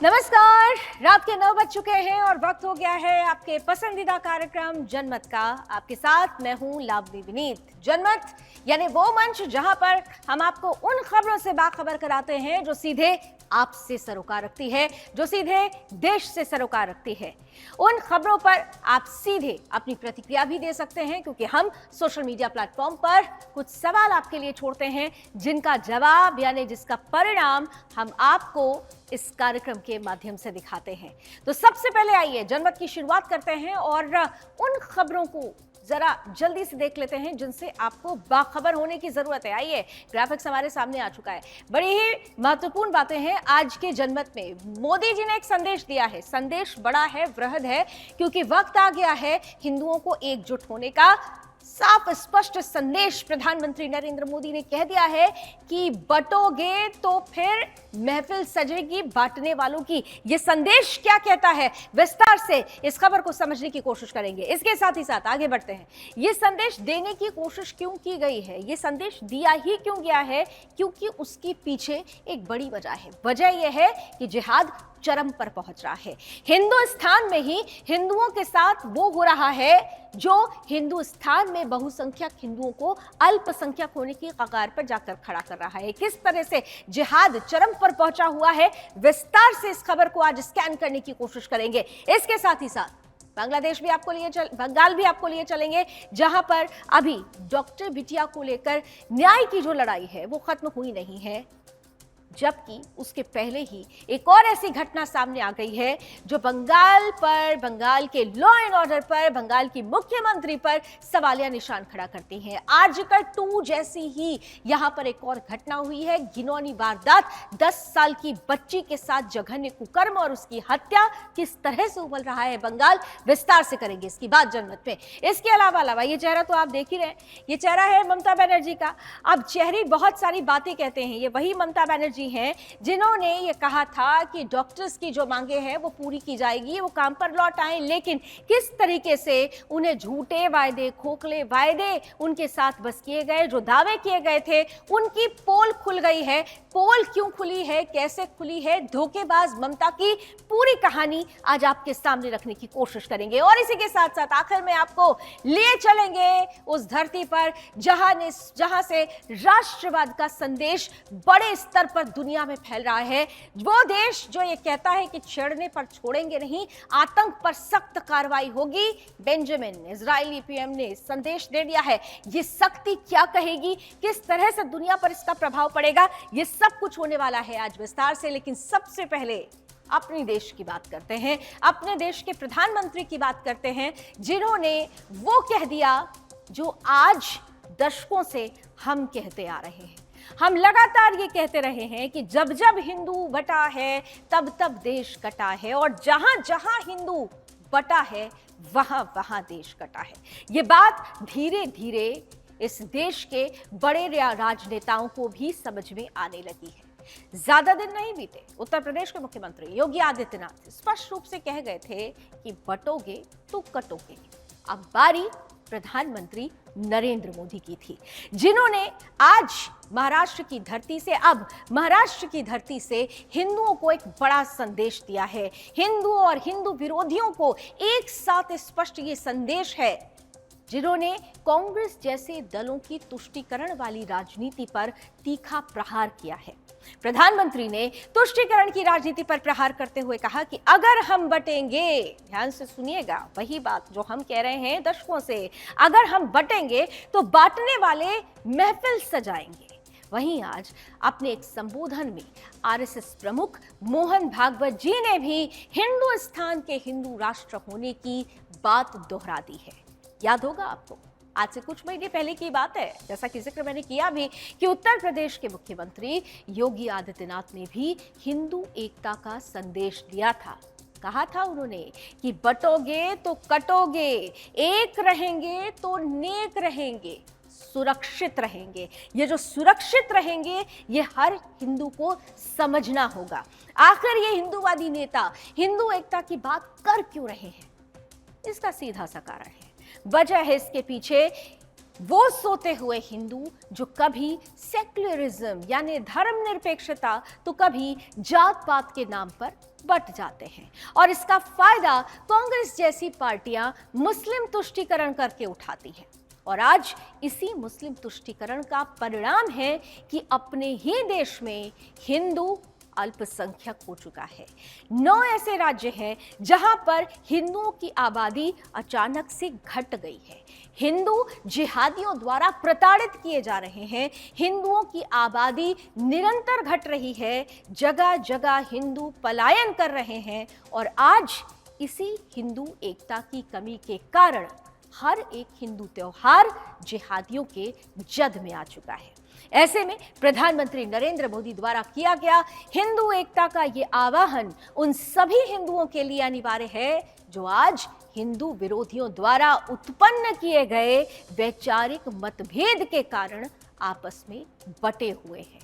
नमस्कार, रात के 9 बज चुके हैं और वक्त हो गया है आपके पसंदीदा कार्यक्रम जनमत का। आपके साथ मैं हूं लावनी विनीत। जनमत यानी वो मंच जहां पर हम आपको उन खबरों से बाखबर कराते हैं जो सीधे आपसे सरोकार रखती है, जो सीधे देश से सरोकार रखती है। उन खबरों पर आप सीधे अपनी प्रतिक्रिया भी दे सकते हैं, क्योंकि हम सोशल मीडिया प्लेटफॉर्म पर कुछ सवाल आपके लिए छोड़ते हैं, जिनका जवाब यानी जिसका परिणाम हम आपको इस कार्यक्रम के माध्यम से दिखाते हैं। तो सबसे पहले आइए जनमत की शुरुआत करते हैं और उन खबरों को जरा जल्दी से देख लेते हैं जिनसे आपको बाखबर होने की जरूरत है। आइए, ग्राफिक्स हमारे सामने आ चुका है। बड़ी ही महत्वपूर्ण बातें हैं आज के जनमत में। मोदी जी ने एक संदेश दिया है। संदेश बड़ा है, वृहद है, क्योंकि वक्त आ गया है हिंदुओं को एकजुट होने का। साफ स्पष्ट संदेश प्रधानमंत्री नरेंद्र मोदी ने कह दिया है कि बटोगे तो फिर महफिल सजेगी बांटने वालों की। यह संदेश क्या कहता है, विस्तार से इस खबर को समझने की कोशिश करेंगे। इसके साथ ही साथ आगे बढ़ते हैं। यह संदेश देने की कोशिश क्यों की गई है, यह संदेश दिया ही क्यों गया है, क्योंकि उसके पीछे एक बड़ी वजह है। वजह यह है कि जिहाद चरम पर पहुंच रहा है। हिंदुस्तान में ही हिंदुओं के साथ वो हो रहा है जो हिंदुस्तान में बहुसंख्यक हिंदुओं को अल्पसंख्यक होने की कगार पर जाकर खड़ा कर रहा है। किस तरह से जिहाद चरम पर पहुंचा हुआ है, विस्तार से इस खबर को आज स्कैन करने की कोशिश करेंगे। इसके साथ ही साथ बंगलादेश भी आपको बंगाल भी आपको लिए चलेंगे, जहां पर अभी डॉक्टर बिटिया को लेकर न्याय की जो लड़ाई है वो खत्म हुई नहीं है, जबकि उसके पहले ही एक और ऐसी घटना सामने आ गई है जो बंगाल पर, बंगाल के लॉ एंड ऑर्डर पर, बंगाल की मुख्यमंत्री पर सवालिया निशान खड़ा करती है। आर्जिकर 2 जैसी ही यहां पर एक और घटना हुई है। घिनौनी वारदात, 10 साल की बच्ची के साथ जघन्य कुकर्म और उसकी हत्या। किस तरह से उबल रहा है बंगाल, विस्तार से करेंगे इसकी बात जनमत में। इसके अलावा ये चेहरा तो आप देख ही रहे हैं, ये चेहरा है ममता बनर्जी का। अब चेहरे बहुत सारी बातें कहते हैं। ये वही ममता बनर्जी हैं जिन्होंने ये कहा था कि डॉक्टर्स की जो मांगे हैं वो पूरी की जाएगी, वो काम पर लौट आए। लेकिन किस तरीके से उन्हें झूठे वायदे, खोखले वायदे उनके साथ बस किए गए, जो दावे किए गए थे उनकी पोल खुल गई है। पोल क्यों खुली है, कैसे खुली है, धोखेबाज ममता की पूरी कहानी आज आपके सामने रखने की कोशिश करेंगे। और इसी के साथ साथ आखिर में आपको ले चलेंगे उस धरती पर जहां से राष्ट्रवाद का संदेश बड़े स्तर पर दुनिया में फैल रहा है। वो देश जो ये कहता है कि छेड़ने पर छोड़ेंगे नहीं, आतंक पर सख्त कार्रवाई होगी। बेंजामिन इजरायली पीएम ने संदेश दे दिया है। ये सख्ती क्या कहेगी, किस तरह से दुनिया पर इसका प्रभाव पड़ेगा, ये सब कुछ होने वाला है आज विस्तार से। लेकिन सबसे पहले अपने देश की बात करते हैं, अपने देश के प्रधानमंत्री की बात करते हैं, जिन्होंने वो कह दिया जो आज दशकों से हम कहते आ रहे हैं। हम लगातार ये कहते रहे हैं कि जब जब हिंदू बटा है तब तब देश कटा है, और जहां जहां हिंदू बटा है वहां वहां देश कटा है। ये बात धीरे धीरे इस देश के बड़े राजनेताओं को भी समझ में आने लगी है। ज्यादा दिन नहीं बीते, उत्तर प्रदेश के मुख्यमंत्री योगी आदित्यनाथ स्पष्ट रूप से कह गए थे कि बटोगे तो कटोगे। अब बारी प्रधानमंत्री नरेंद्र मोदी की थी, जिन्होंने आज महाराष्ट्र की धरती से, अब महाराष्ट्र की धरती से हिंदुओं को एक बड़ा संदेश दिया है। हिंदुओं और हिंदू विरोधियों को एक साथ स्पष्ट ये संदेश है, जिन्होंने कांग्रेस जैसे दलों की तुष्टीकरण वाली राजनीति पर तीखा प्रहार किया है। प्रधानमंत्री ने तुष्टीकरण की राजनीति पर प्रहार करते हुए कहा कि अगर हम बटेंगे, ध्यान से सुनिएगा, वही बात जो हम कह रहे हैं दशकों से, अगर हम बटेंगे तो बांटने वाले महफिल सजाएंगे। वहीं आज अपने एक संबोधन में आरएसएस प्रमुख मोहन भागवत जी ने भी हिंदुस्तान के हिंदू राष्ट्र होने की बात दोहरा दी है। याद होगा आपको, आज से कुछ महीने पहले की बात है, जैसा कि जिक्र मैंने किया भी, कि उत्तर प्रदेश के मुख्यमंत्री योगी आदित्यनाथ ने भी हिंदू एकता का संदेश दिया था। कहा था उन्होंने कि बटोगे तो कटोगे, एक रहेंगे तो नेक रहेंगे, सुरक्षित रहेंगे। ये जो सुरक्षित रहेंगे ये हर हिंदू को समझना होगा। आखिर ये हिंदूवादी नेता हिंदू एकता की बात कर क्यों रहे हैं, इसका सीधा सा कारण है। वजह है इसके पीछे वो सोते हुए हिंदू जो कभी सेक्युलरिज्म यानी धर्मनिरपेक्षता तो कभी जात पात के नाम पर बट जाते हैं, और इसका फायदा कांग्रेस जैसी पार्टियां मुस्लिम तुष्टीकरण करके उठाती हैं। और आज इसी मुस्लिम तुष्टीकरण का परिणाम है कि अपने ही देश में हिंदू अल्पसंख्यक हो चुका है। 9 ऐसे राज्य हैं जहां पर हिंदुओं की आबादी अचानक से घट गई है। हिंदू जिहादियों द्वारा प्रताड़ित किए जा रहे हैं। हिंदुओं की आबादी निरंतर घट रही है। जगह जगह हिंदू पलायन कर रहे हैं, और आज इसी हिंदू एकता की कमी के कारण हर एक हिंदू त्योहार जिहादियों के जद में आ चुका है। ऐसे में प्रधानमंत्री नरेंद्र मोदी द्वारा किया गया हिंदू एकता का ये आह्वान उन सभी हिंदुओं के लिए अनिवार्य है जो आज हिंदू विरोधियों द्वारा उत्पन्न किए गए वैचारिक मतभेद के कारण आपस में बटे हुए हैं।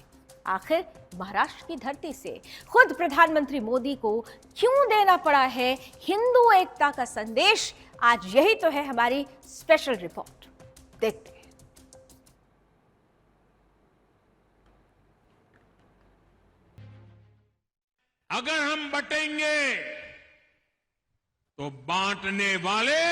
आखिर महाराष्ट्र की धरती से खुद प्रधानमंत्री मोदी को क्यों देना पड़ा है हिंदू एकता का संदेश? आज यही तो है हमारी स्पेशल रिपोर्ट, देखते हैं। अगर हम बटेंगे तो बांटने वाले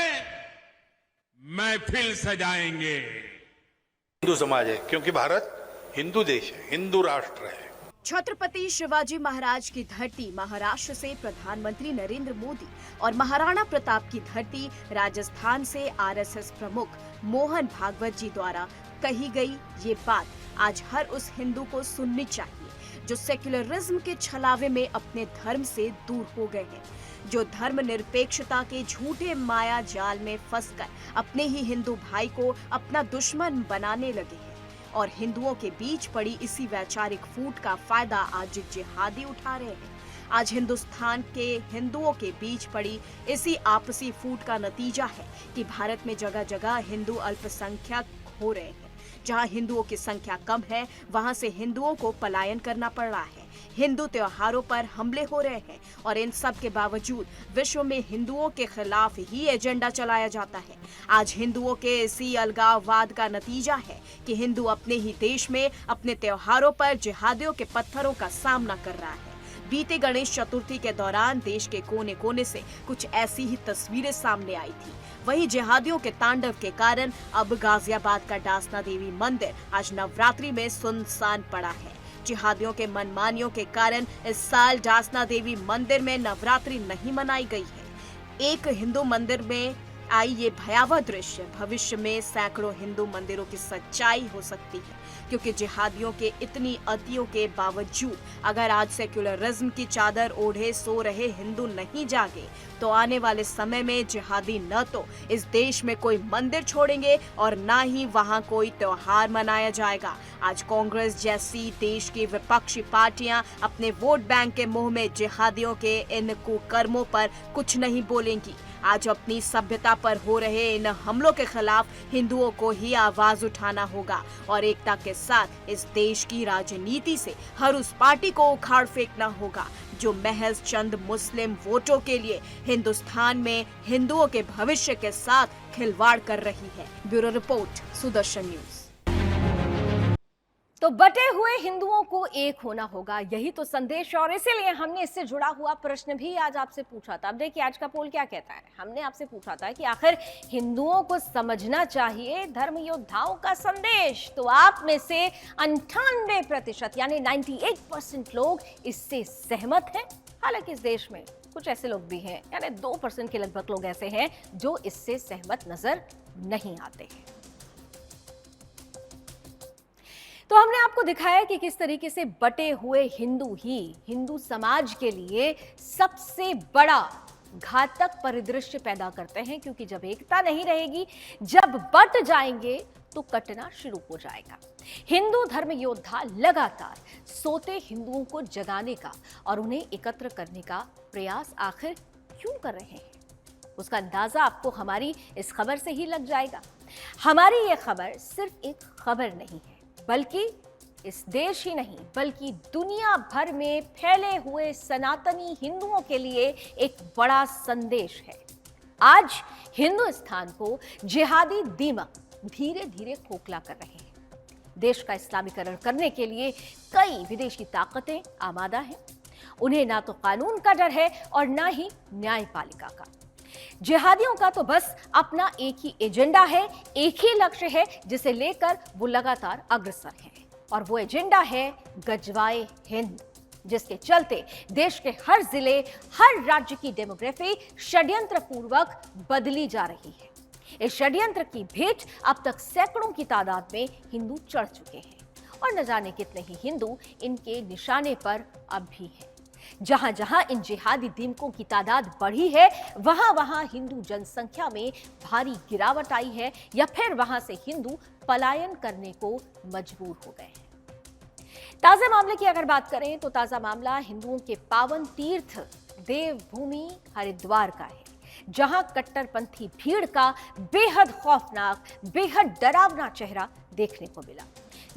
महफिल सजाएंगे। हिंदू समाज है क्योंकि भारत हिंदू देश है, हिंदू राष्ट्र है। छत्रपति शिवाजी महाराज की धरती महाराष्ट्र से प्रधानमंत्री नरेंद्र मोदी और महाराणा प्रताप की धरती राजस्थान से आरएसएस प्रमुख मोहन भागवत जी द्वारा कही गई ये बात आज हर उस हिंदू को सुननी चाहिए जो सेक्युलरिज्म के छलावे में अपने धर्म से दूर हो गए हैं, जो धर्म निरपेक्षता के झूठे माया जाल में फंसकर अपने ही हिंदू भाई को अपना दुश्मन बनाने लगे हैं, और हिंदुओं के बीच पड़ी इसी वैचारिक फूट का फायदा आज जिहादी उठा रहे हैं। आज हिंदुस्तान के हिंदुओं के बीच पड़ी इसी आपसी फूट का नतीजा है कि भारत में जगह जगह हिंदू अल्पसंख्यक हो रहे हैं। जहां हिंदुओं की संख्या कम है वहां से हिंदुओं को पलायन करना पड़ रहा है। हिंदू त्योहारों पर हमले हो रहे हैं, और इन सब के बावजूद विश्व में हिंदुओं के खिलाफ ही एजेंडा चलाया जाता है। आज हिंदुओं के इसी अलगाववाद का नतीजा है कि हिंदू अपने ही देश में अपने त्योहारों पर जिहादियों के पत्थरों का सामना कर रहा है। बीते गणेश चतुर्थी के दौरान देश के कोने कोने से कुछ ऐसी ही तस्वीरें सामने आई थी। वहीं जिहादियों के तांडव के कारण अब गाजियाबाद का डासना देवी मंदिर आज नवरात्रि में सुनसान पड़ा है। जिहादियों के मनमानियों के कारण इस साल डासना देवी मंदिर में नवरात्रि नहीं मनाई गई है। एक हिंदू मंदिर में आई ये भयावह दृश्य भविष्य में सैकड़ों हिंदू मंदिरों की सच्चाई हो सकती है, क्योंकि जिहादियों के इतनी अतियों के बावजूद अगर आज सेक्युलरिज्म की चादर ओढ़े सो रहे हिंदू नहीं जागे तो आने वाले समय में जिहादी न तो इस देश में कोई मंदिर छोड़ेंगे और न ही वहां कोई त्योहार मनाया जाएगा। आज कांग्रेस जैसी देश की विपक्षी पार्टियां अपने वोट बैंक के मुंह में जिहादियों के इन कुकर्मों पर कुछ नहीं बोलेंगी। आज अपनी सभ्यता पर हो रहे इन हमलों के खिलाफ हिंदुओं को ही आवाज उठाना होगा, और एकता के साथ इस देश की राजनीति से हर उस पार्टी को उखाड़ फेंकना होगा जो महज चंद मुस्लिम वोटों के लिए हिंदुस्तान में हिंदुओं के भविष्य के साथ खिलवाड़ कर रही है। Bureau report, Sudarshan news. तो बटे हुए हिंदुओं को एक होना होगा, यही तो संदेश, और इसीलिए हमने इससे जुड़ा हुआ प्रश्न भी आज आपसे पूछा था। अब देखिए आज का पोल क्या कहता है। हमने आपसे पूछा था कि आखिर हिंदुओं को समझना चाहिए धर्म योद्धाओं का संदेश, तो आप में से 98% यानी 98% लोग इससे सहमत हैं। हालांकि इस देश में कुछ ऐसे लोग भी हैं, यानी 2% के लगभग लोग ऐसे हैं जो इससे सहमत नजर नहीं आते हैं। तो हमने आपको दिखाया कि किस तरीके से बटे हुए हिंदू ही हिंदू समाज के लिए सबसे बड़ा घातक परिदृश्य पैदा करते हैं, क्योंकि जब एकता नहीं रहेगी, जब बट जाएंगे तो कटना शुरू हो जाएगा। हिंदू धर्म योद्धा लगातार सोते हिंदुओं को जगाने का और उन्हें एकत्र करने का प्रयास आखिर क्यों कर रहे हैं, उसका अंदाजा आपको हमारी इस खबर से ही लग जाएगा। हमारी ये खबर सिर्फ एक खबर नहीं है, बल्कि इस देश ही नहीं बल्कि दुनिया भर में फैले हुए सनातनी हिंदुओं के लिए एक बड़ा संदेश है। आज हिंदुस्तान को जिहादी दीमक धीरे धीरे खोखला कर रहे हैं। देश का इस्लामीकरण करने के लिए कई विदेशी ताकतें आमादा हैं। उन्हें ना तो कानून का डर है और ना ही न्यायपालिका का। जिहादियों का तो बस अपना एक ही एजेंडा है, एक ही लक्ष्य है जिसे लेकर वो लगातार अग्रसर हैं, और वो एजेंडा है गजवाए हिंद, जिसके चलते देश के हर जिले, हर राज्य की डेमोग्राफी षड्यंत्र पूर्वक बदली जा रही है। इस षड्यंत्र की भेंट अब तक सैकड़ों की तादाद में हिंदू चढ़ चुके हैं, और न जाने कितने ही हिंदू इनके निशाने पर अब भी हैं। जहां जहां इन जिहादी दीमकों की तादाद बढ़ी है, वहां वहां हिंदू जनसंख्या में भारी गिरावट आई है, या फिर वहां से हिंदू पलायन करने को मजबूर हो गए हैं। ताजा मामले की अगर बात करें तो ताजा मामला हिंदुओं के पावन तीर्थ देवभूमि हरिद्वार का है, जहां कट्टरपंथी भीड़ का बेहद खौफनाक, बेहद डरावना चेहरा देखने को मिला।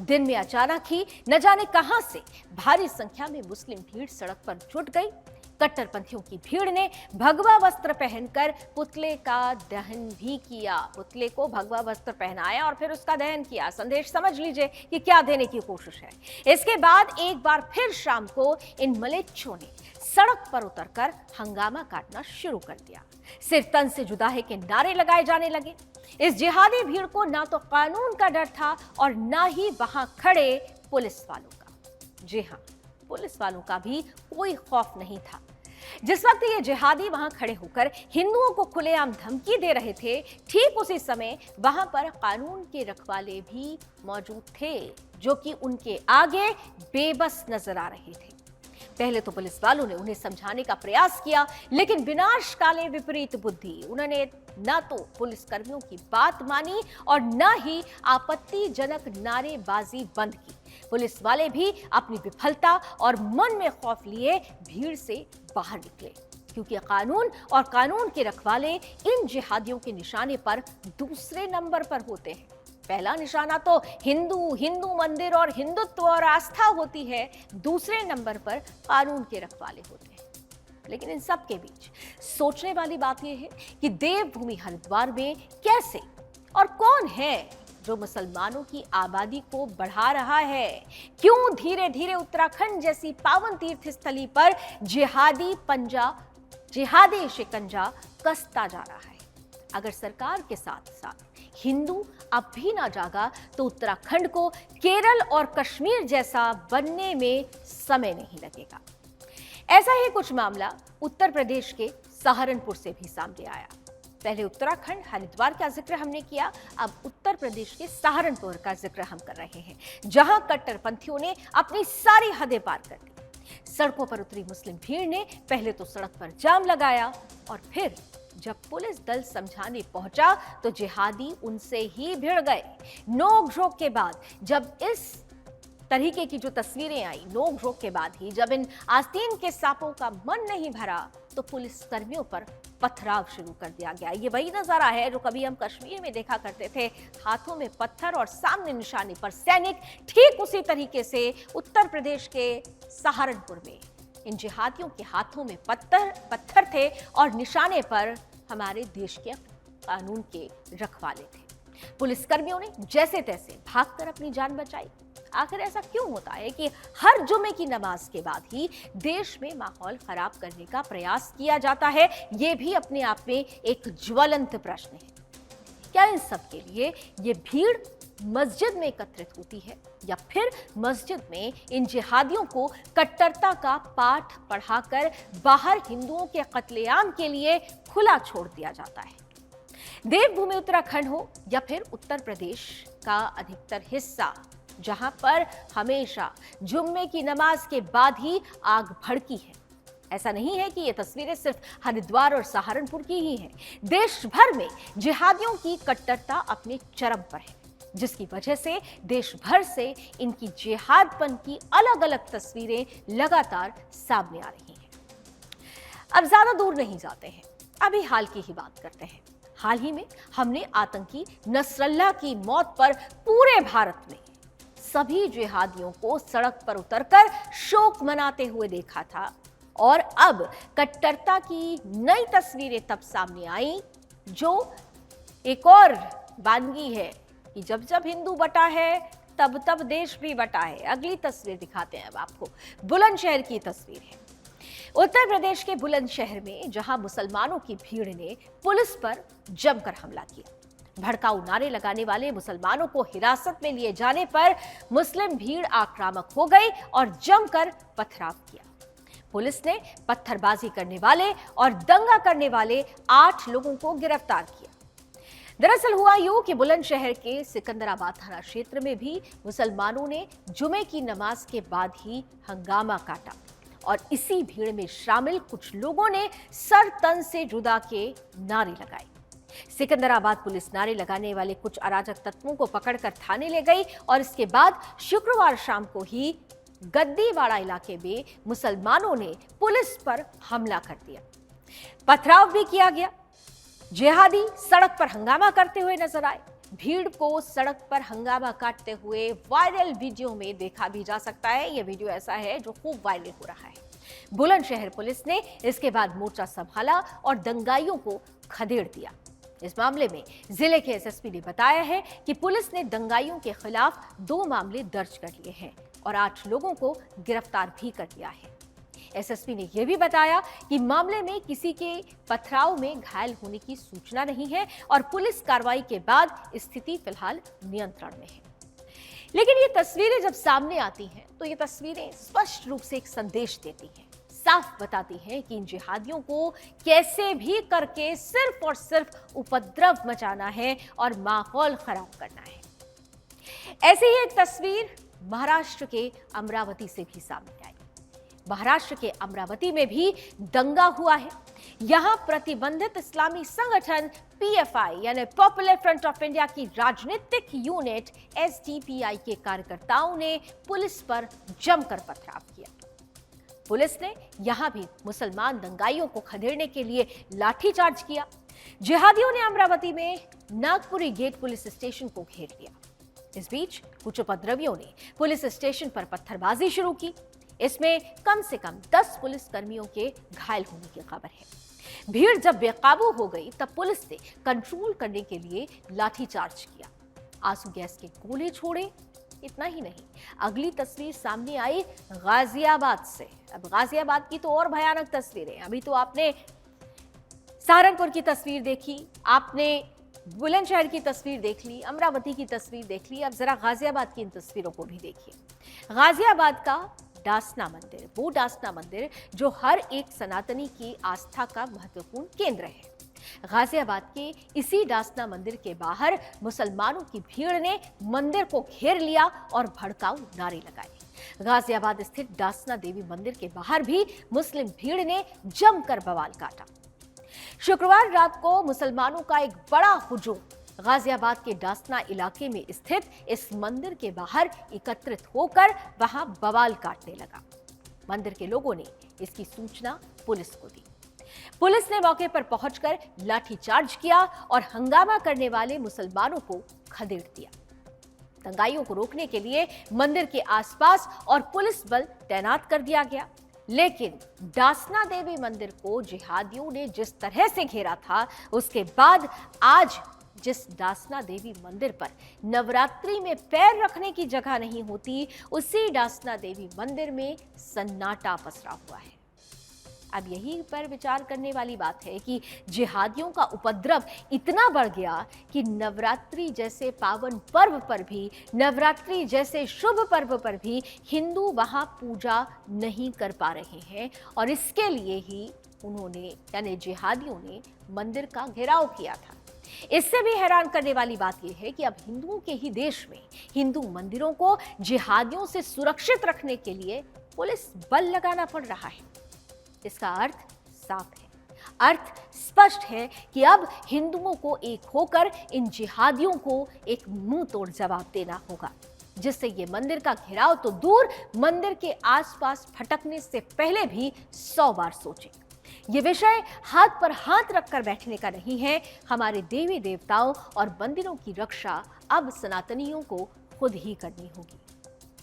दिन में अचानक ही न जाने कहां से भारी संख्या में मुस्लिम भीड़ सड़क पर जुट गई। कट्टरपंथियों की भीड़ ने भगवा वस्त्र पहनकर पुतले का दहन भी किया। पुतले को भगवा वस्त्र पहनाया और फिर उसका दहन किया। संदेश समझ लीजिए कि क्या देने की कोशिश है। इसके बाद एक बार फिर शाम को इन मलेच्छों ने सड़क पर उतरकर हंगामा काटना शुरू कर दिया। सिर तन से जुदा है के नारे लगाए जाने लगे। इस जिहादी भीड़ को ना तो कानून का डर था और ना ही वहां खड़े पुलिस वालों का। जी हां, पुलिस वालों का भी कोई खौफ नहीं था। जिस वक्त ये जिहादी वहां खड़े होकर हिंदुओं को खुलेआम धमकी दे रहे थे, ठीक उसी समय वहां पर कानून के रखवाले भी मौजूद थे, जो कि उनके आगे बेबस नजर आ रहे थे। पहले तो पुलिस वालों ने उन्हें समझाने का प्रयास किया, लेकिन विनाश काले विपरीत बुद्धि, उन्होंने ना तो पुलिस कर्मियों की बात मानी और ना ही आपत्तिजनक नारेबाजी बंद की। पुलिस वाले भी अपनी विफलता और मन में खौफ लिए भीड़ से बाहर निकले, क्योंकि कानून और कानून के रखवाले इन जिहादियों के निशाने पर दूसरे नंबर पर होते हैं। पहला निशाना तो हिंदू मंदिर और हिंदुत्व और आस्था होती है, दूसरे नंबर पर कानून के रखवाले होते हैं। लेकिन इन सब के बीच सोचने वाली बात यह है कि देवभूमि हरिद्वार में कैसे और कौन है जो मुसलमानों की आबादी को बढ़ा रहा है? क्यों धीरे धीरे उत्तराखंड जैसी पावन तीर्थ स्थली पर जिहादी शिकंजा कसता जा रहा है? अगर सरकार के साथ साथ हिंदू अब भी ना जागा तो उत्तराखंड को केरल और कश्मीर जैसा बनने में समय नहीं लगेगा। ऐसा ही कुछ मामला उत्तर प्रदेश के सहारनपुर से भी सामने आया। पहले उत्तराखंड हरिद्वार का जिक्र हमने किया, अब उत्तर प्रदेश के सहारनपुर का जिक्र हम कर रहे हैं, जहां कट्टरपंथियों ने अपनी सारी हदें पार कर दी। सड़कों पर उतरी मुस्लिम भीड़ ने पहले तो सड़क पर जाम लगाया, और फिर जब पुलिस दल समझाने पहुंचा तो जिहादी उनसे ही भिड़ गए। नोक-झोंक के बाद जब इस तरीके की जो तस्वीरें आई, नोक-झोंक के बाद ही जब इन आस्तीन के सांपों का मन नहीं भरा तो पुलिस कर्मियों पर पथराव शुरू कर दिया गया। ये वही नजारा है जो कभी हम कश्मीर में देखा करते थे, हाथों में पत्थर और सामने निशाने पर सैनिक। ठीक उसी तरीके से उत्तर प्रदेश के सहारनपुर में इन जिहादियों के हाथों में पत्थर थे और निशाने पर हमारे देश के कानून के रखवाले थे। पुलिसकर्मियों ने जैसे तैसे भागकर अपनी जान बचाई। आखिर ऐसा क्यों होता है कि हर जुमे की नमाज के बाद ही देश में माहौल खराब करने का प्रयास किया जाता है? ये भी अपने आप में एक ज्वलंत प्रश्न है। क्या इन सब के लिए ये भीड़ मस्जिद में एकत्रित होती है, या फिर मस्जिद में इन जिहादियों को कट्टरता का पाठ पढ़ाकर बाहर हिंदुओं के कत्लेआम के लिए खुला छोड़ दिया जाता है? देवभूमि उत्तराखंड हो या फिर उत्तर प्रदेश का अधिकतर हिस्सा, जहां पर हमेशा जुम्मे की नमाज के बाद ही आग भड़की है। ऐसा नहीं है कि ये तस्वीरें सिर्फ हरिद्वार और सहारनपुर की ही हैं। देश भर में जिहादियों की कट्टरता अपने चरम पर है, जिसकी वजह से देश भर से इनकी जिहादपन की अलग अलग तस्वीरें लगातार सामने आ रही हैं। अब ज्यादा दूर नहीं जाते हैं, अभी हाल की ही बात करते हैं। हाल ही में हमने आतंकी नसरल्ला की मौत पर पूरे भारत में सभी जिहादियों को सड़क पर उतरकर शोक मनाते हुए देखा था, और अब कट्टरता की नई तस्वीरें तब सामने आई, जो एक और वानगी है कि जब जब हिंदू बटा है तब तब देश भी बटा है। अगली तस्वीर दिखाते हैं अब आपको, बुलंदशहर की तस्वीर है। उत्तर प्रदेश के बुलंदशहर में जहां मुसलमानों की भीड़ ने पुलिस पर जमकर हमला किया। भड़काऊ नारे लगाने वाले मुसलमानों को हिरासत में लिए जाने पर मुस्लिम भीड़ आक्रामक हो गई और जमकर पथराव किया। पुलिस ने पत्थरबाजी करने वाले और दंगा करने वाले 8 लोगों को गिरफ्तार किया। दरअसल हुआ यूं कि बुलंदशहर के सिकंदराबाद थाना क्षेत्र में भी मुसलमानों ने जुमे की नमाज के बाद ही हंगामा काटा और इसी भीड़ में शामिल कुछ लोगों ने सर तन से जुदा के नारे लगाए। सिकंदराबाद पुलिस नारे लगाने वाले कुछ अराजक तत्वों को पकड़कर थाने ले गई और इसके बाद शुक्रवार शाम को ही गद्दीवाड़ा इलाके में मुसलमानों ने पुलिस पर हमला कर दिया। पथराव भी किया गया। जिहादी सड़क पर हंगामा करते हुए नजर आए। भीड़ को सड़क पर हंगामा काटते हुए वायरल वीडियो में देखा भी जा सकता है। यह वीडियो ऐसा है जो खूब वायरल हो रहा है। बुलंदशहर पुलिस ने इसके बाद मोर्चा संभाला और दंगाइयों को खदेड़ दिया। इस मामले में जिले के एसएसपी ने बताया है कि पुलिस ने दंगाइयों के खिलाफ 2 मामले दर्ज कर लिए हैं और 8 लोगों को गिरफ्तार भी कर लिया है। एसएसपी ने यह भी बताया कि मामले में किसी के पथराव में घायल होने की सूचना नहीं है और पुलिस कार्रवाई के बाद स्थिति फिलहाल नियंत्रण में है। लेकिन ये तस्वीरें जब सामने आती हैं तो ये तस्वीरें स्पष्ट रूप से एक संदेश देती हैं, साफ बताती हैं कि इन जिहादियों को कैसे भी करके सिर्फ और सिर्फ उपद्रव मचाना है और माहौल खराब करना है। ऐसी ही एक तस्वीर महाराष्ट्र के अमरावती से भी सामने आई। महाराष्ट्र के अमरावती में भी दंगा हुआ है। यहां प्रतिबंधित इस्लामी संगठन पीएफआई यानी पॉपुलर फ्रंट ऑफ इंडिया की राजनीतिक यूनिट एसडीपीआई के कार्यकर्ताओं ने पुलिस पर जमकर पथराव किया। पुलिस ने यहां भी मुसलमान दंगाइयों को खदेड़ने के लिए लाठीचार्ज किया। जिहादियों ने अमरावती में नागपुरी गेट पुलिस स्टेशन को घेर लिया। इस बीच कुछ उपद्रवियों ने पुलिस स्टेशन पर पत्थरबाजी शुरू की। इसमें कम से कम 10 पुलिस कर्मियों के घायल होने की खबर है। भीड़ जब बेकाबू हो गई तब पुलिस ने कंट्रोल करने के लिए लाठीचार्ज किया, आंसू गैस के गोले छोड़े। इतना ही नहीं, अगली तस्वीर सामने आई गाजियाबाद से। अब गाजियाबाद की तो और भयानक तस्वीरें। अभी तो आपने सहारनपुर की तस्वीर देखी, आपने बुलंदशहर की तस्वीर देख ली, अमरावती की तस्वीर देख ली। अब जरा गाजियाबाद की इन तस्वीरों को भी देखिए। गाजियाबाद का डासना मंदिर, वो डासना मंदिर जो हर एक सनातनी की आस्था का महत्वपूर्ण केंद्र है। गाजियाबाद के इसी डासना मंदिर के बाहर मुसलमानों की भीड़ ने मंदिर को घेर लिया और भड़काऊ नारे लगाए। गाजियाबाद स्थित डासना देवी मंदिर के बाहर भी मुस्लिम भीड़ ने जमकर बवाल काटा। शुक्रवार रात को मुसलमानों का एक बड़ा हुजूम गाजियाबाद के डासना इलाके में स्थित इस मंदिर के बाहर एकत्रित होकर वहां बवाल काटने लगा। मंदिर के लोगों ने इसकी सूचना पुलिस को दी। पुलिस ने मौके पर पहुंचकर लाठीचार्ज किया और हंगामा करने वाले मुसलमानों को खदेड़ दिया। दंगाइयों को रोकने के लिए मंदिर के आसपास और पुलिस बल तैनात कर दिया गया। लेकिन डासना देवी मंदिर को जिहादियों ने जिस तरह से घेरा था, उसके बाद आज जिस डासना देवी मंदिर पर नवरात्रि में पैर रखने की जगह नहीं होती, उसी डासना देवी मंदिर में सन्नाटा पसरा हुआ है। अब यही पर विचार करने वाली बात है कि जिहादियों का उपद्रव इतना बढ़ गया कि नवरात्रि जैसे पावन पर्व पर भी, नवरात्रि जैसे शुभ पर्व पर भी हिंदू वहां पूजा नहीं कर पा रहे हैं और इसके लिए ही उन्होंने यानी जिहादियों ने मंदिर का घेराव किया था। इससे भी हैरान करने वाली बात यह है कि अब हिंदुओं के ही देश में हिंदू मंदिरों को जिहादियों से सुरक्षित रखने के लिए पुलिस बल लगाना पड़ रहा है। इसका अर्थ साफ है, अर्थ स्पष्ट है कि अब हिंदुओं को एक होकर इन जिहादियों को एक मुंह तोड़ जवाब देना होगा, जिससे ये मंदिर का घेराव तो दूर, मंदिर के आसपास फटकने से पहले भी 100 बार सोचें। ये विषय हाथ पर हाथ रखकर बैठने का नहीं है। हमारे देवी देवताओं और मंदिरों की रक्षा अब सनातनियों को खुद ही करनी होगी।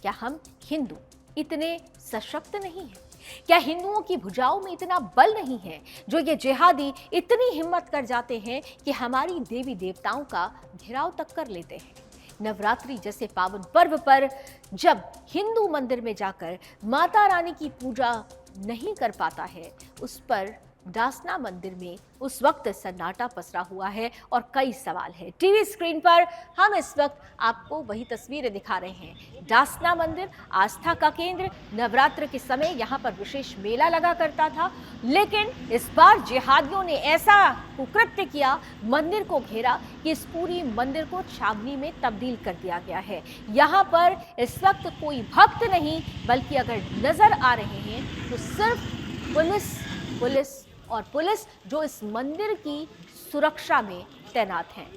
क्या हम हिंदू इतने सशक्त नहीं हैं? क्या हिंदुओं की भुजाओं में इतना बल नहीं है जो ये जिहादी इतनी हिम्मत कर जाते हैं कि हमारी देवी देवताओं का घेराव तक कर लेते हैं? नवरात्रि जैसे पावन पर्व पर जब हिंदू मंदिर में जाकर माता रानी की पूजा नहीं कर पाता है, उस पर डासना मंदिर में उस वक्त सन्नाटा पसरा हुआ है और कई सवाल है। टीवी स्क्रीन पर हम इस वक्त आपको वही तस्वीरें दिखा रहे हैं। डासना मंदिर आस्था का केंद्र, नवरात्र के समय यहाँ पर विशेष मेला लगा करता था, लेकिन इस बार जिहादियों ने ऐसा कुकृत्य किया, मंदिर को घेरा कि इस पूरी मंदिर को छावनी में तब्दील कर दिया गया है। यहाँ पर इस वक्त कोई भक्त नहीं, बल्कि अगर नजर आ रहे हैं तो सिर्फ पुलिस और पुलिस जो इस मंदिर की सुरक्षा में तैनात हैं।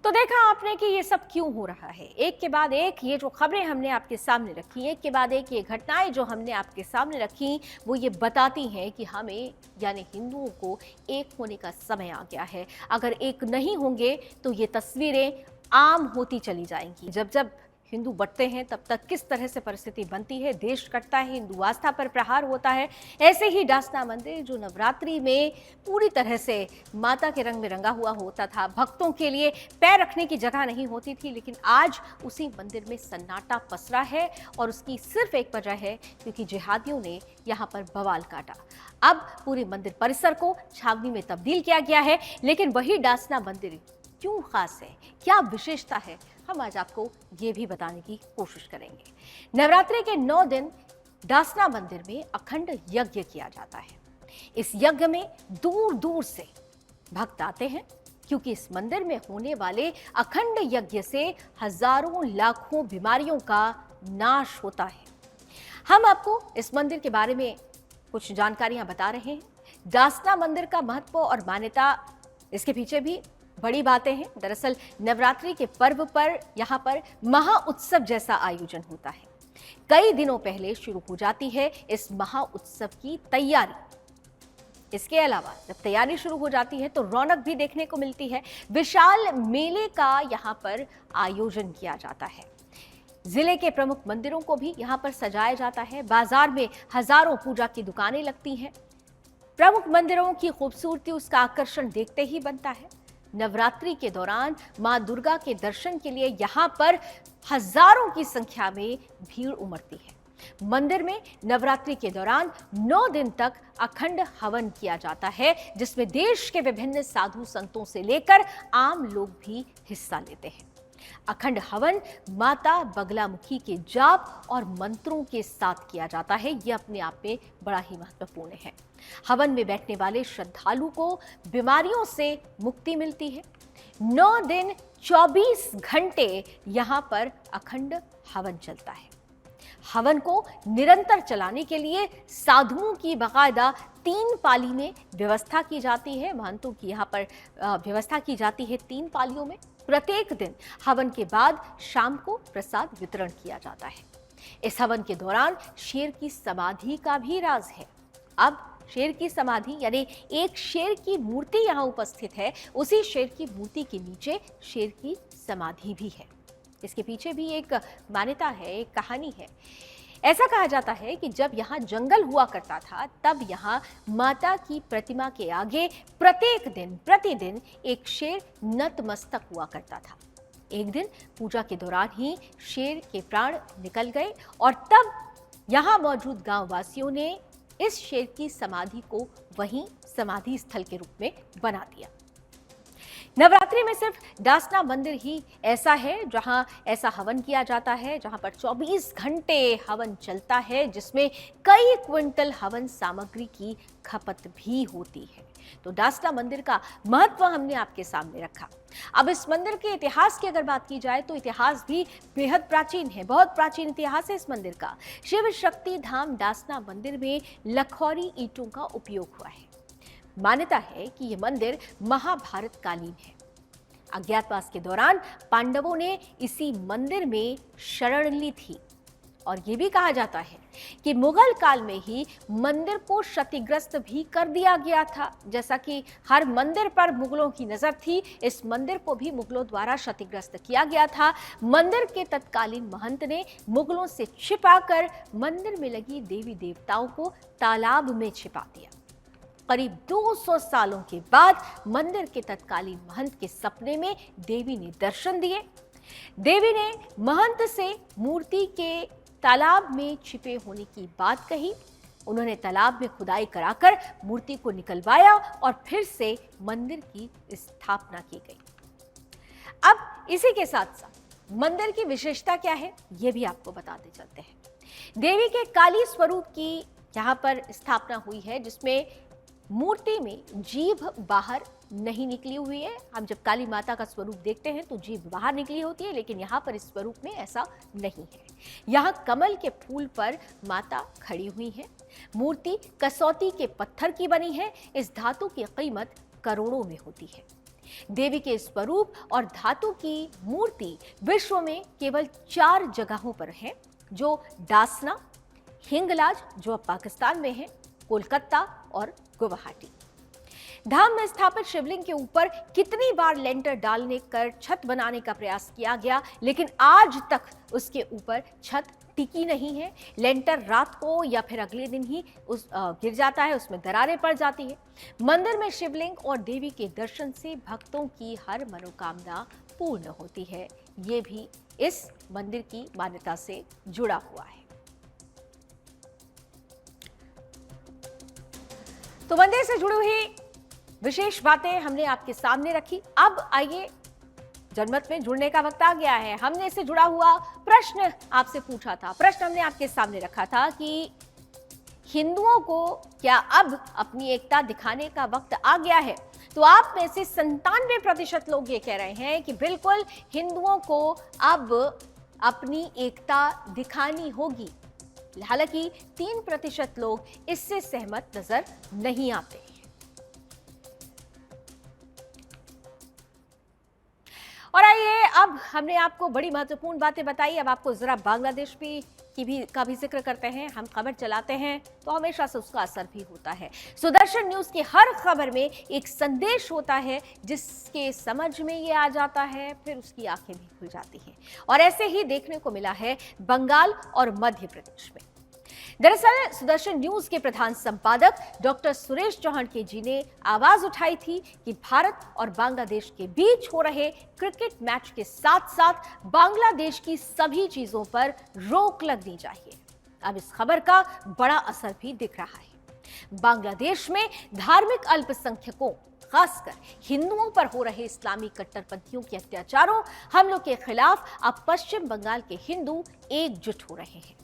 तो देखा आपने कि ये सब क्यों हो रहा है। एक के बाद एक ये जो खबरें हमने आपके सामने रखी, एक के बाद एक ये घटनाएं जो हमने आपके सामने रखी, वो ये बताती हैं कि हमें यानी हिंदुओं को एक होने का समय आ गया है। अगर एक नहीं होंगे तो ये तस्वीरें आम होती चली जाएंगी। जब जब हिंदू बढ़ते हैं तब तक किस तरह से परिस्थिति बनती है, देश कटता है, हिंदू आस्था पर प्रहार होता है। ऐसे ही डासना मंदिर जो नवरात्रि में पूरी तरह से माता के रंग में रंगा हुआ होता था, भक्तों के लिए पैर रखने की जगह नहीं होती थी, लेकिन आज उसी मंदिर में सन्नाटा पसरा है और उसकी सिर्फ एक वजह है क्योंकि जिहादियों ने यहाँ पर बवाल काटा। अब पूरे मंदिर परिसर को छावनी में तब्दील किया गया है, लेकिन वही डासना मंदिर क्यों खास है, क्या विशेषता है, हम आज आपको ये भी बताने की कोशिश करेंगे। नवरात्रि के 9 दिन डासना मंदिर में अखंड यज्ञ किया जाता है। इस यज्ञ में दूर दूर से भक्त आते हैं क्योंकि इस मंदिर में होने वाले अखंड यज्ञ से हजारों लाखों बीमारियों का नाश होता है। हम आपको इस मंदिर के बारे में कुछ जानकारियां बता रहे हैं। डासना मंदिर का महत्व और मान्यता, इसके पीछे भी बड़ी बातें हैं। दरअसल नवरात्रि के पर्व पर यहाँ पर महाउत्सव जैसा आयोजन होता है। कई दिनों पहले शुरू हो जाती है इस महाउत्सव की तैयारी। इसके अलावा जब तैयारी शुरू हो जाती है तो रौनक भी देखने को मिलती है। विशाल मेले का यहाँ पर आयोजन किया जाता है। जिले के प्रमुख मंदिरों को भी यहाँ पर सजाया जाता है। बाजार में हजारों पूजा की दुकानें लगती हैं। प्रमुख मंदिरों की खूबसूरती उसका आकर्षण देखते ही बनता है। नवरात्रि के दौरान मां दुर्गा के दर्शन के लिए यहाँ पर हजारों की संख्या में भीड़ उमड़ती है। मंदिर में नवरात्रि के दौरान 9 दिन तक अखंड हवन किया जाता है, जिसमें देश के विभिन्न साधु संतों से लेकर आम लोग भी हिस्सा लेते हैं। अखंड हवन माता बगलामुखी के जाप और मंत्रों के साथ किया जाता है। यह अपने आप में बड़ा ही महत्वपूर्ण है। हवन में बैठने वाले श्रद्धालु को बीमारियों से मुक्ति मिलती है। 9 दिन 24 घंटे यहाँ पर अखंड हवन चलता है। हवन को निरंतर चलाने के लिए साधुओं की बाकायदा 3 पाली में व्यवस्था की जाती है। महंतों की यहाँ पर व्यवस्था की जाती है 3 पालियों में। प्रत्येक दिन हवन के बाद शाम को प्रसाद वितरण किया जाता है। इस हवन के दौरान शेर की समाधि का भी राज है। अब शेर की समाधि यानी एक शेर की मूर्ति यहाँ उपस्थित है, उसी शेर की मूर्ति के नीचे शेर की समाधि भी है। इसके पीछे भी एक मान्यता है, एक कहानी है। ऐसा कहा जाता है कि जब यहाँ जंगल हुआ करता था, तब यहाँ माता की प्रतिमा के आगे प्रतिदिन एक शेर नतमस्तक हुआ करता था। एक दिन पूजा के दौरान ही शेर के प्राण निकल गए और तब यहाँ मौजूद गांव वासियों ने इस शेर की समाधि को वहीं समाधि स्थल के रूप में बना दिया। नवरात्रि में सिर्फ डासना मंदिर ही ऐसा है जहां ऐसा हवन किया जाता है, जहां पर 24 घंटे हवन चलता है, जिसमें कई क्विंटल हवन सामग्री की खपत भी होती है। तो डासना मंदिर का महत्व हमने आपके सामने रखा। अब इस मंदिर के इतिहास की अगर बात की जाए तो इतिहास भी बेहद प्राचीन है, बहुत प्राचीन इतिहास है इस मंदिर का। शिव शक्ति धाम डासना मंदिर में लखौरी ईंटों का उपयोग हुआ है। मान्यता है कि यह मंदिर महाभारत कालीन है। अज्ञातवास के दौरान पांडवों ने इसी मंदिर में शरण ली थी और यह भी कहा जाता है कि मुगल काल में ही मंदिर को क्षतिग्रस्त भी कर दिया गया था। जैसा कि हर मंदिर पर मुगलों की नजर थी, इस मंदिर को भी मुगलों द्वारा क्षतिग्रस्त किया गया था। मंदिर के तत्कालीन महंत ने मुगलों से छिपाकर मंदिर में लगी देवी देवताओं को तालाब में छिपा दिया। करीब 200 सालों के बाद मंदिर के तत्कालीन महंत के सपने में देवी ने दर्शन दिए। देवी ने महंत से मूर्ति के तालाब में छिपे होने की बात कही। उन्होंने तालाब में खुदाई कराकर मूर्ति को निकलवाया और फिर से मंदिर की स्थापना की गई। अब इसी के साथ साथ मंदिर की विशेषता क्या है, यह भी आपको बताते चलते हैं। देवी के काली स्वरूप की यहाँ पर स्थापना हुई है, जिसमें मूर्ति में जीभ बाहर नहीं निकली हुई है। हम जब काली माता का स्वरूप देखते हैं तो जीभ बाहर निकली होती है, लेकिन यहाँ पर इस स्वरूप में ऐसा नहीं है। यहाँ कमल के फूल पर माता खड़ी हुई है। मूर्ति कसौती के पत्थर की बनी है। इस धातु की कीमत करोड़ों में होती है। देवी के स्वरूप और धातु की मूर्ति विश्व में केवल 4 जगहों पर है, जो डासना, हिंगलाज जो अब पाकिस्तान में है, कोलकाता और गुवाहाटी। धाम में स्थापित शिवलिंग के ऊपर कितनी बार लेंटर डालने कर छत बनाने का प्रयास किया गया, लेकिन आज तक उसके ऊपर छत टिकी नहीं है। लेंटर रात को या फिर अगले दिन ही गिर जाता है, उसमें दरारें पड़ जाती है। मंदिर में शिवलिंग और देवी के दर्शन से भक्तों की हर मनोकामना पूर्ण होती है। ये भी इस मंदिर की मान्यता से जुड़ा हुआ है। तो मंदिर से जुड़ी हुई विशेष बातें हमने आपके सामने रखी। अब आइए, जनमत में जुड़ने का वक्त आ गया है। हमने इससे जुड़ा हुआ प्रश्न आपसे पूछा था। प्रश्न हमने आपके सामने रखा था कि हिंदुओं को क्या अब अपनी एकता दिखाने का वक्त आ गया है? तो आप में से 97% लोग ये कह रहे हैं कि बिल्कुल हिंदुओं को अब अपनी एकता दिखानी होगी। हालांकि 3% लोग इससे सहमत नजर नहीं आते। और आइए, अब हमने आपको बड़ी महत्वपूर्ण बातें बताई। अब आपको जरा बांग्लादेश का भी जिक्र करते हैं। हम खबर चलाते हैं तो हमेशा से उसका असर भी होता है। सुदर्शन न्यूज की हर खबर में एक संदेश होता है, जिसके समझ में ये आ जाता है, फिर उसकी आंखें भी खुल जाती हैं। और ऐसे ही देखने को मिला है बंगाल और मध्य प्रदेश में। दरअसल सुदर्शन न्यूज के प्रधान संपादक डॉक्टर सुरेश चौहान जी ने आवाज उठाई थी कि भारत और बांग्लादेश के बीच हो रहे क्रिकेट मैच के साथ साथ बांग्लादेश की सभी चीजों पर रोक लगनी चाहिए। अब इस खबर का बड़ा असर भी दिख रहा है। बांग्लादेश में धार्मिक अल्पसंख्यकों, खासकर हिंदुओं पर हो रहे इस्लामी कट्टरपंथियों के अत्याचारों, हमलों के खिलाफ अब पश्चिम बंगाल के हिंदू एकजुट हो रहे हैं।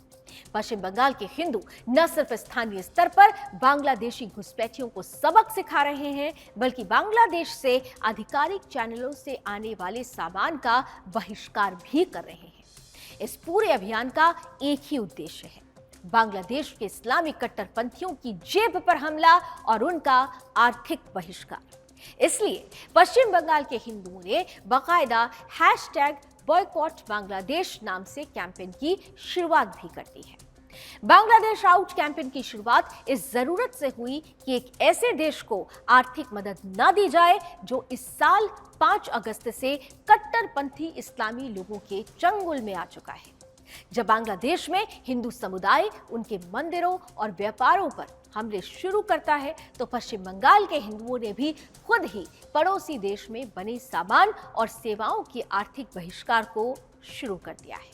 पश्चिम बंगाल के हिंदू न सिर्फ स्थानीय स्तर पर बांग्लादेशी घुसपैठियों को सबक सिखा रहे हैं, बल्कि बांग्लादेश से आधिकारिक चैनलों से आने वाले सामान का बहिष्कार भी कर रहे हैं। इस पूरे अभियान का एक ही उद्देश्य है, बांग्लादेश के इस्लामी कट्टरपंथियों की जेब पर हमला और उनका आर्थिक बहिष्कार। इसलिए पश्चिम बंगाल के हिंदुओं ने बाकायदा #बॉयकॉट बांग्लादेश नाम से कैंपेन की शुरुआत भी कर दी है। बांग्लादेश आउट कैंपेन की शुरुआत इस जरूरत से हुई कि एक ऐसे देश को आर्थिक मदद न दी जाए जो इस साल 5 अगस्त से कट्टरपंथी इस्लामी लोगों के चंगुल में आ चुका है। जब बांग्लादेश में हिंदू समुदाय उनके मंदिरों और व्यापारों पर हमले शुरू करता है, तो पश्चिम बंगाल के हिंदुओं ने भी खुद ही पड़ोसी देश में बने सामान और सेवाओं के आर्थिक बहिष्कार को शुरू कर दिया है।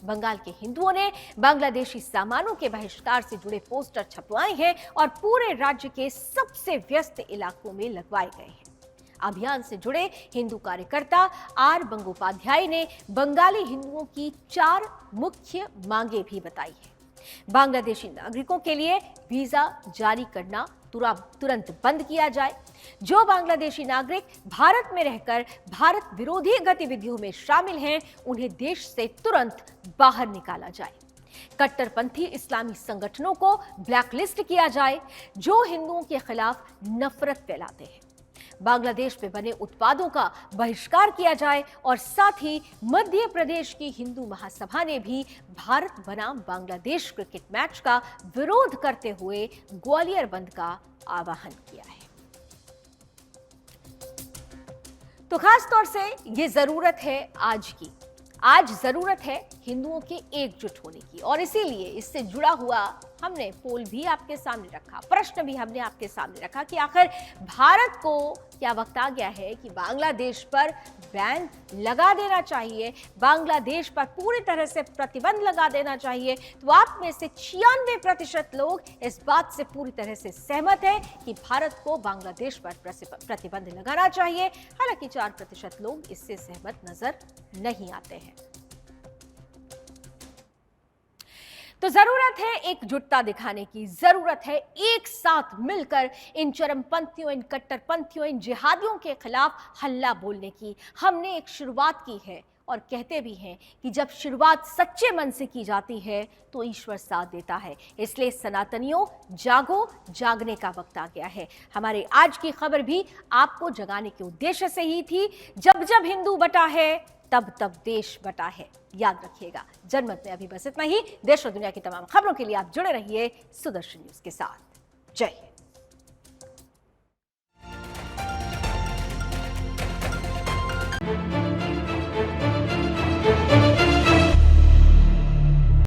बंगाल के हिंदुओं ने बांग्लादेशी सामानों के बहिष्कार से जुड़े पोस्टर छपवाए हैं और पूरे राज्य के सबसे व्यस्त इलाकों में लगवाए गए हैं। अभियान से जुड़े हिंदू कार्यकर्ता आर बंगोपाध्याय ने बंगाली हिंदुओं की 4 मुख्य मांगे भी बताई है। बांग्लादेशी नागरिकों के लिए वीजा जारी करना तुरंत बंद किया जाए। जो बांग्लादेशी नागरिक भारत में रहकर भारत विरोधी गतिविधियों में शामिल हैं, उन्हें देश से तुरंत बाहर निकाला जाए। कट्टरपंथी इस्लामी संगठनों को ब्लैकलिस्ट किया जाए जो हिंदुओं के खिलाफ नफरत फैलाते हैं। बांग्लादेश में बने उत्पादों का बहिष्कार किया जाए और साथ ही मध्य प्रदेश की हिंदू महासभा ने भी भारत बनाम बांग्लादेश क्रिकेट मैच का विरोध करते हुए ग्वालियर बंद का आह्वान किया है। तो खास तौर से ये जरूरत है आज जरूरत है हिंदुओं के एकजुट होने की, और इसीलिए इससे जुड़ा हुआ हमने पोल भी आपके सामने रखा, प्रश्न भी हमने आपके सामने रखा कि आखिर भारत को क्या वक्त आ गया है कि बांग्लादेश पर बैन लगा देना चाहिए, बांग्लादेश पर पूरी तरह से प्रतिबंध लगा देना चाहिए। तो आप में से 96% लोग इस बात से पूरी तरह से सहमत हैं कि भारत को बांग्लादेश पर प्रतिबंध लगाना चाहिए। हालांकि 4% लोग इससे सहमत नजर नहीं आते हैं। तो जरूरत है एकजुटता दिखाने की, जरूरत है एक साथ मिलकर इन चरमपंथियों, इन कट्टरपंथियों, इन जिहादियों के खिलाफ हल्ला बोलने की। हमने एक शुरुआत की है और कहते भी हैं कि जब शुरुआत सच्चे मन से की जाती है तो ईश्वर साथ देता है। इसलिए सनातनियों, जागो, जागने का वक्त आ गया है। हमारे आज की खबर भी आपको जगाने के उद्देश्य से ही थी। जब जब हिंदू बटा है तब तब देश बटा है, याद रखिएगा। जनमत में अभी बस इतना ही। देश और दुनिया की तमाम खबरों के लिए आप जुड़े रहिए सुदर्शन न्यूज के साथ। जय हिंद।